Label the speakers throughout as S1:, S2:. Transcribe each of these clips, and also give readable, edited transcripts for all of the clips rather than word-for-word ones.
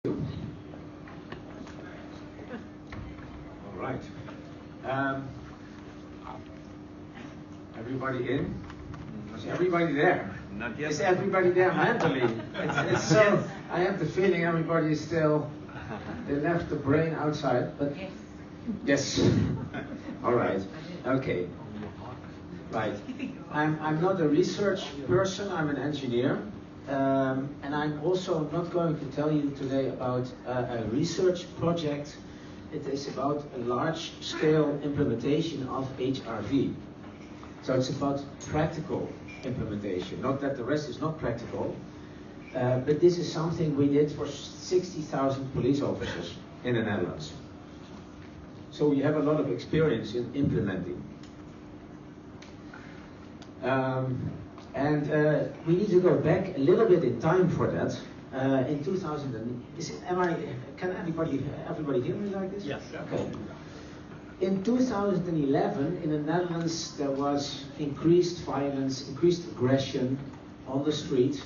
S1: All right. Everybody in? Is everybody there?
S2: Not yet.
S1: Is everybody there mentally? It's so. I have the feeling everybody is still. They left the brain outside, but yes. All right. Okay. Right. I'm not a research person. I'm an engineer. And I'm also not going to tell you today about a research project. It is about a large-scale implementation of HRV. So it's about practical implementation. Not that the rest is not practical, but this is something we did for 60,000 police officers in the Netherlands. So we have a lot of experience in implementing. We need to go back a little bit in time for that. In 2000, can everybody hear me like this?
S2: Yes.
S1: Okay. In 2011, in the Netherlands, there was increased violence, increased aggression on the street.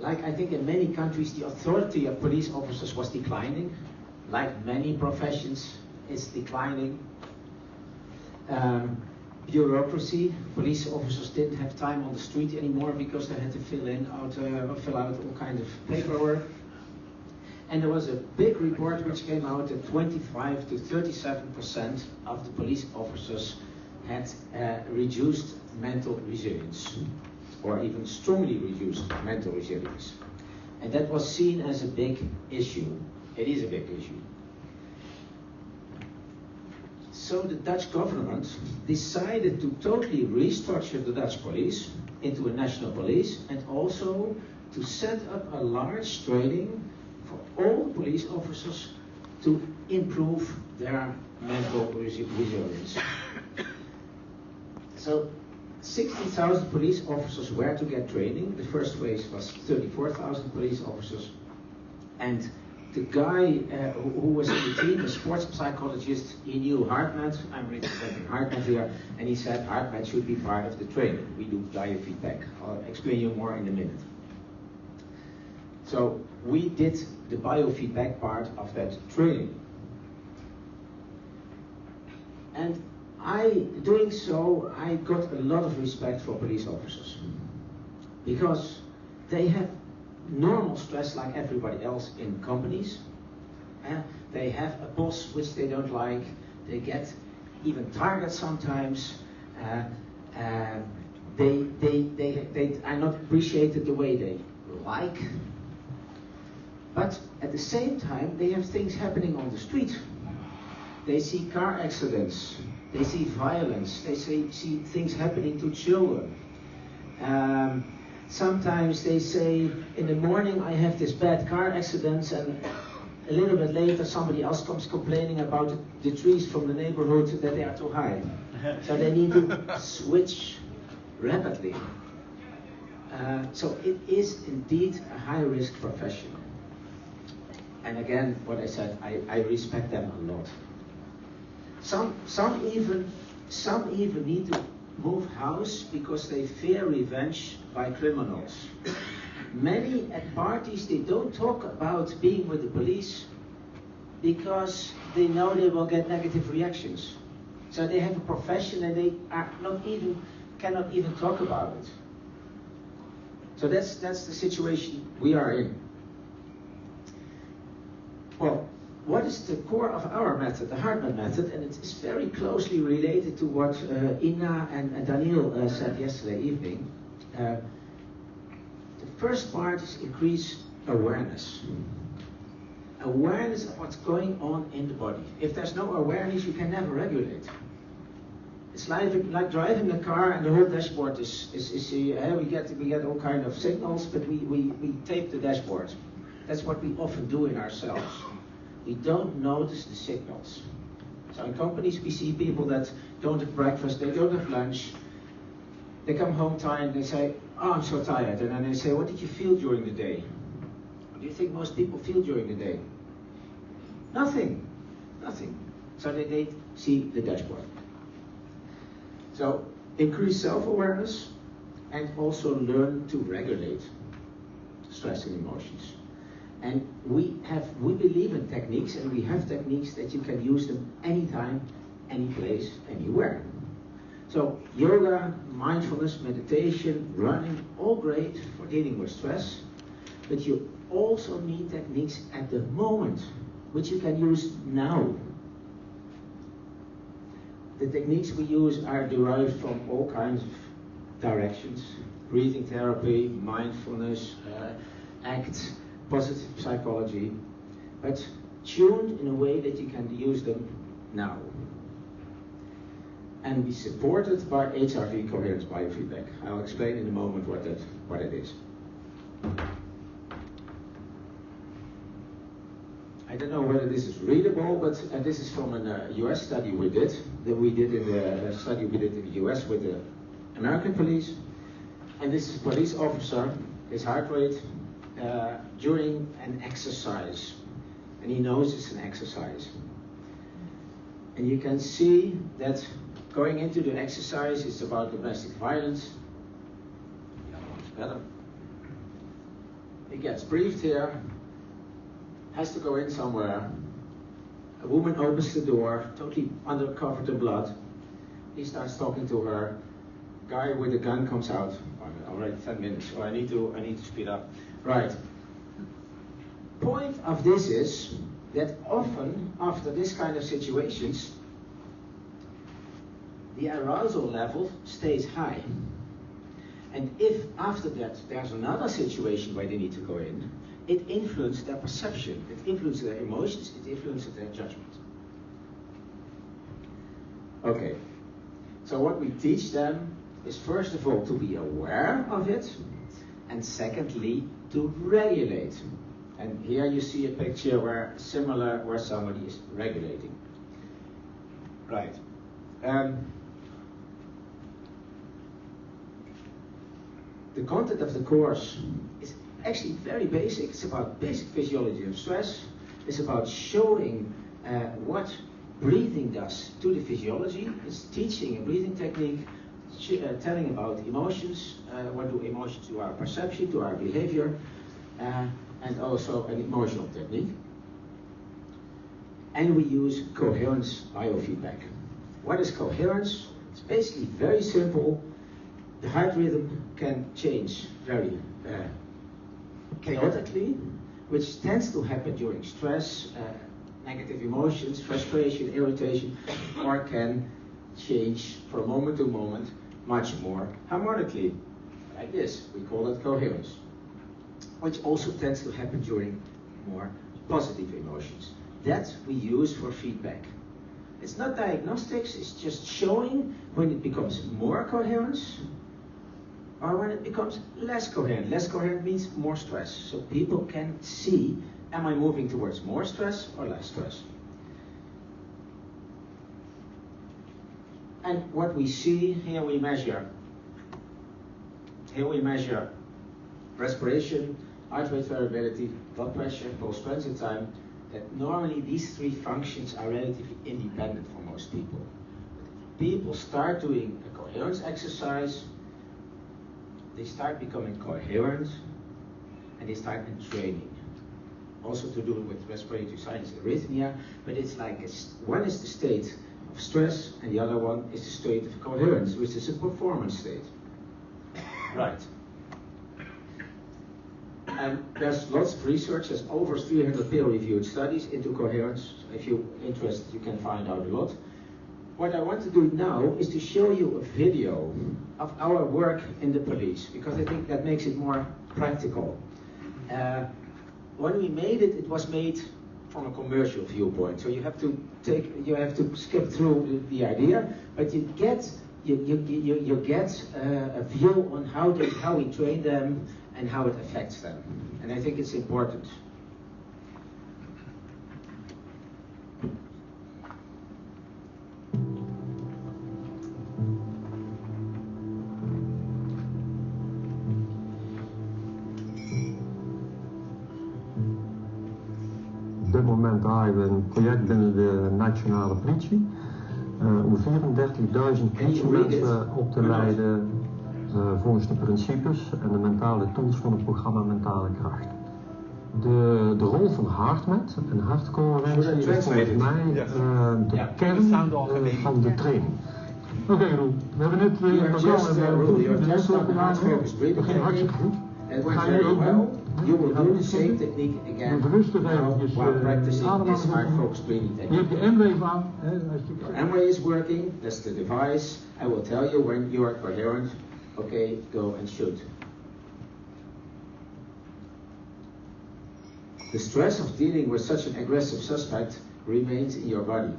S1: Like I think in many countries, the authority of police officers was declining. Like many professions, it's declining. Bureaucracy, police officers didn't have time on the street anymore because they had to fill out all kinds of paperwork. And there was a big report which came out that 25 to 37% of the police officers had reduced mental resilience, or even strongly reduced mental resilience. And that was seen as a big issue. It is a big issue. So the Dutch government decided to totally restructure the Dutch police into a national police, and also to set up a large training for all police officers to improve their mental resilience. So 60,000 police officers were to get training. The first phase was 34,000 police officers, and the guy who was in the team, the sports psychologist, he knew HeartMath. I'm representing HeartMath here, and he said HeartMath should be part of the training. We do biofeedback. I'll explain you more in a minute. So we did the biofeedback part of that training. And doing so, I got a lot of respect for police officers, because they have normal stress like everybody else in companies. They have a boss which they don't like. They get even targets sometimes. They are not appreciated the way they like. But at the same time, they have things happening on the street. They see car accidents. They see violence. They see things happening to children. Sometimes they say, in the morning I have this bad car accident, and a little bit later somebody else comes complaining about the trees from the neighborhood that they are too high. So they need to switch rapidly. So it is indeed a high-risk profession. And again, what I said, I respect them a lot. Some even need to move house because they fear revenge by criminals. Many at parties, they don't talk about being with the police because they know they will get negative reactions. So they have a profession and they are cannot even talk about it. So that's the situation we are in. Well, what is the core of our method, the HeartMath method? And it is very closely related to what Ina and Daniel said yesterday evening. The first part is increase awareness. Awareness of what's going on in the body. If there's no awareness, you can never regulate. It's like driving a car and the whole dashboard we get all kind of signals, but we tape the dashboard. That's what we often do in ourselves. We don't notice the signals. So in companies we see people that don't have breakfast, they don't have lunch, they come home tired, they say, oh, I'm so tired. And then they say, what did you feel during the day? What do you think most people feel during the day? Nothing. So they see the dashboard. So increase self-awareness and also learn to regulate stress and emotions. And we believe in techniques, and we have techniques that you can use them anytime, any place, anywhere. So yoga, mindfulness, meditation, running, all great for dealing with stress, but you also need techniques at the moment, which you can use now. The techniques we use are derived from all kinds of directions: breathing therapy, mindfulness, ACT, positive psychology, but tuned in a way that you can use them now. And be supported by HRV coherence biofeedback. I'll explain in a moment what it is. I don't know whether this is readable, but this is from a US study we did in the US with the American police. And this police officer, his heart rate during an exercise, and he knows it's an exercise. And you can see that going into the exercise is about domestic violence. Yeah, it's better. He gets briefed here, has to go in somewhere. A woman opens the door, totally covered in blood. He starts talking to her. Guy with a gun comes out. Already 10 minutes. Oh, I need to speed up. Right. Point of this is that often after this kind of situations, the arousal level stays high. And if after that there's another situation where they need to go in, it influences their perception, it influences their emotions, it influences their judgment. Okay, so what we teach them is first of all to be aware of it, and secondly to regulate. And here you see a picture where somebody is regulating. Right. The content of the course is actually very basic. It's about basic physiology of stress. It's about showing what breathing does to the physiology. It's teaching a breathing technique, telling about emotions, what do emotions do our perception, to our behavior, and also an emotional technique. And we use coherence biofeedback. What is coherence? It's basically very simple. The heart rhythm can change very chaotically, which tends to happen during stress, negative emotions, frustration, irritation, or can change from moment to moment much more harmonically, like this. We call it coherence, which also tends to happen during more positive emotions. That we use for feedback. It's not diagnostics, it's just showing when it becomes more coherence or when it becomes less coherent. Less coherent means more stress. So people can see, am I moving towards more stress or less stress? And what we see, here we measure respiration, heart rate variability, blood pressure, pulse transit time, that normally these three functions are relatively independent for most people. But if people start doing a coherence exercise, they start becoming coherent, and they start training. Also to do with respiratory sinus arrhythmia, but it's like one is the state of stress, and the other one is the state of coherence, which is a performance state. Right. And there's lots of research, there's over 300 peer-reviewed studies into coherence. If you're interested, you can find out a lot. What I want to do now is to show you a video of our work in the police, because I think that makes it more practical. When we made it, it was made from a commercial viewpoint. So you have to skip through the idea, but you get a view on how we train them and how it affects them. And I think it's important.
S2: Op dit moment draaien we een project binnen de nationale politie. Om 34.000 politiemensen op te leiden volgens de principes en de mentale tools van het programma Mentale Kracht. De rol van HeartMath en hartcoherentie is volgens mij de kern van de training. Oké, Roel, we hebben net geen hartstikke goed.
S1: It went very well. You will do the same technique again now while practicing this heart-focused breathing technique.
S2: Je hebt je M-wave aan.
S1: M-wave is working, that's the device. I will tell you when you are coherent. Okay, go and shoot. The stress of dealing with such an aggressive suspect remains in your body.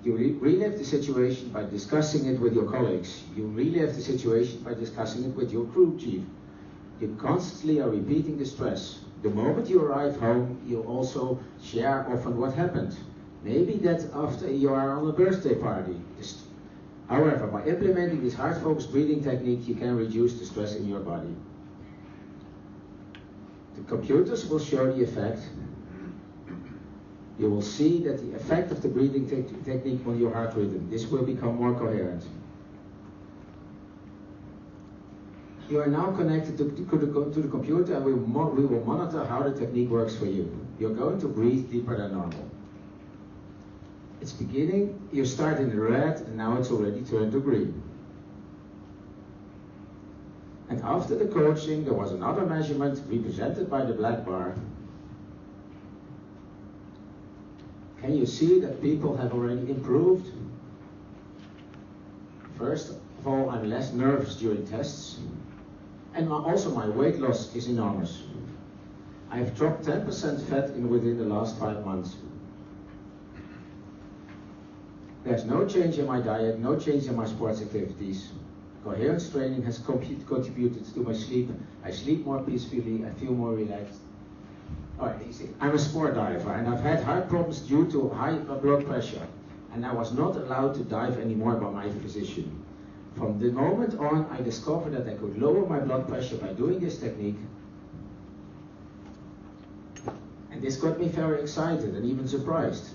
S1: You relive the situation by discussing it with your colleagues. You relive the situation by discussing it with your crew chief. You constantly are repeating the stress. The moment you arrive home, you also share often what happened. Maybe that after you are on a birthday party. However, by implementing this heart-focused breathing technique, you can reduce the stress in your body. The computers will show the effect. You will see that the effect of the breathing technique on your heart rhythm. This will become more coherent. You are now connected to the computer, and we will monitor how the technique works for you. You're going to breathe deeper than normal. It's beginning, you start in the red, and now it's already turned to green. And after the coaching, there was another measurement represented by the black bar. Can you see that people have already improved? First of all, I'm less nervous during tests. And also my weight loss is enormous. I have dropped 10% fat within the last 5 months. There's no change in my diet, no change in my sports activities. Coherence training has contributed to my sleep. I sleep more peacefully, I feel more relaxed. I'm a sport diver, and I've had heart problems due to high blood pressure, and I was not allowed to dive anymore by my physician. From the moment on, I discovered that I could lower my blood pressure by doing this technique, and this got me very excited and even surprised.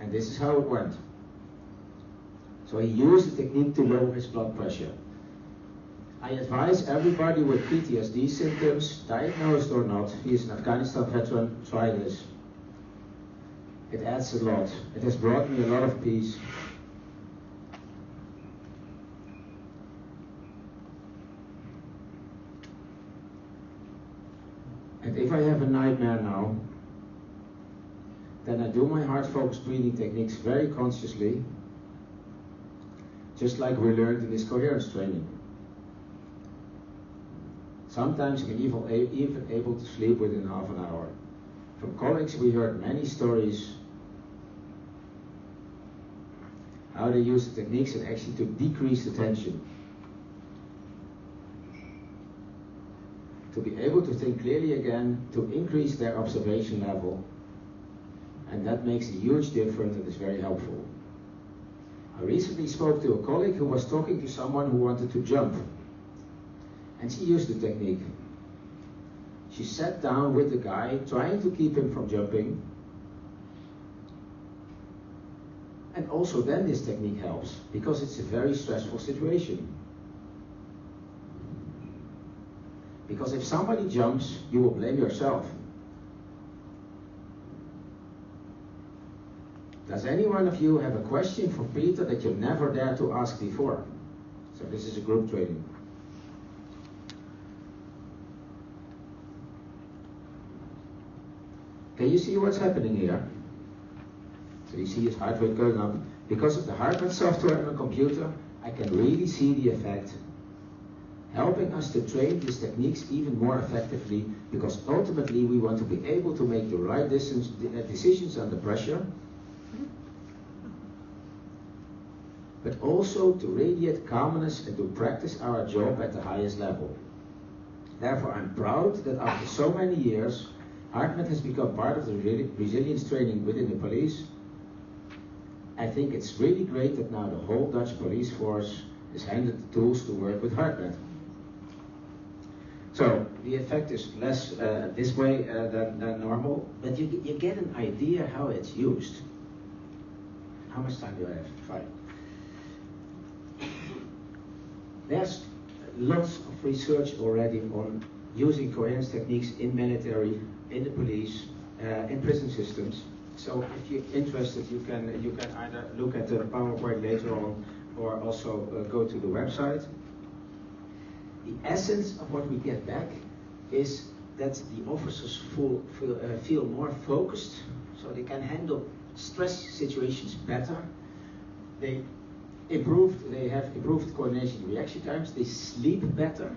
S1: And this is how it went. So he used the technique to lower his blood pressure. I advise everybody with PTSD symptoms, diagnosed or not, he is an Afghanistan veteran, try this. It adds a lot. It has brought me a lot of peace. And if I have a nightmare now, then I do my heart-focused breathing techniques very consciously, just like we learned in this coherence training. Sometimes you can even able to sleep within half an hour. From colleagues we heard many stories how they use the techniques and actually to decrease the tension. To be able to think clearly again, to increase their observation level, and that makes a huge difference and is very helpful. I recently spoke to a colleague who was talking to someone who wanted to jump. And she used the technique. She sat down with the guy, trying to keep him from jumping. And also then this technique helps, because it's a very stressful situation. Because if somebody jumps, you will blame yourself. Does any one of you have a question for Peter that you never dared to ask before? So this is a group training. Can you see what's happening here? So you see his heart rate going up. Because of the HeartMath software on the computer, I can really see the effect, helping us to train these techniques even more effectively, because ultimately we want to be able to make the right decisions under pressure, but also to radiate calmness and to practice our job at the highest level. Therefore, I'm proud that after so many years, HeartMath has become part of the resilience training within the police. I think it's really great that now the whole Dutch police force is handed the tools to work with HeartMath. So the effect is less this way than normal, but you get an idea how it's used. How much time do I have? 5. There's lots of research already on using coherence techniques in military, in the police, in prison systems. So if you're interested, you can either look at the PowerPoint later on, or also go to the website. The essence of what we get back is that the officers feel more focused, so they can handle stress situations better. They have improved coordination reaction times. They sleep better.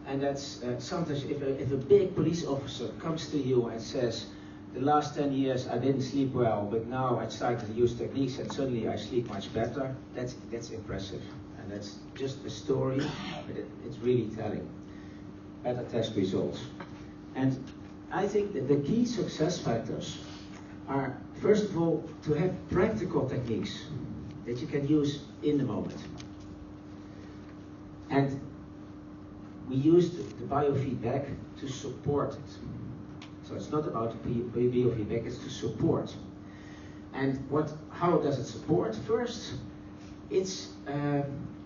S1: And that's sometimes if a big police officer comes to you and says, the last 10 years I didn't sleep well, but now I started to use techniques and suddenly I sleep much better, that's impressive. And that's just a story, but it's really telling. Better test results. And I think that the key success factors are, first of all, to have practical techniques that you can use in the moment. And we used the biofeedback to support it. So it's not about biofeedback, it's to support. And how does it support? First, it's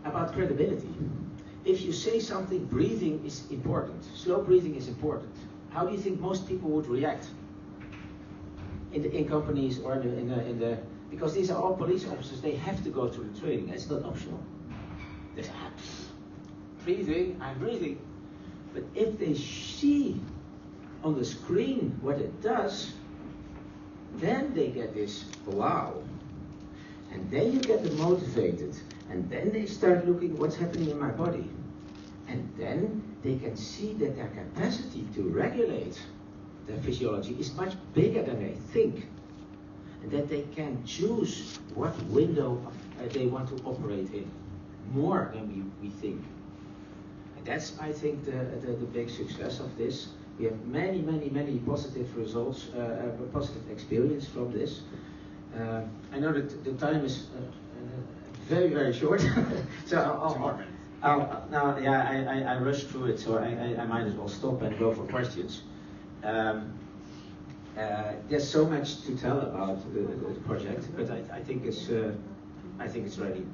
S1: about credibility. If you say something, breathing is important. Slow breathing is important. How do you think most people would react in companies or in the because these are all police officers, they have to go through the training. It's not optional. They say, I'm breathing. But if they see on the screen what it does, then they get this wow. And then you get them motivated. And then they start looking what's happening in my body. And then they can see that their capacity to regulate their physiology is much bigger than they think. And that they can choose what window they want to operate in, more than we think. And that's, I think, the big success of this. We have many positive results, positive experience from this. I know that the time is very short, so I rushed through it, so I might as well stop and go for questions. There's so much to tell about the project, but I think it's ready.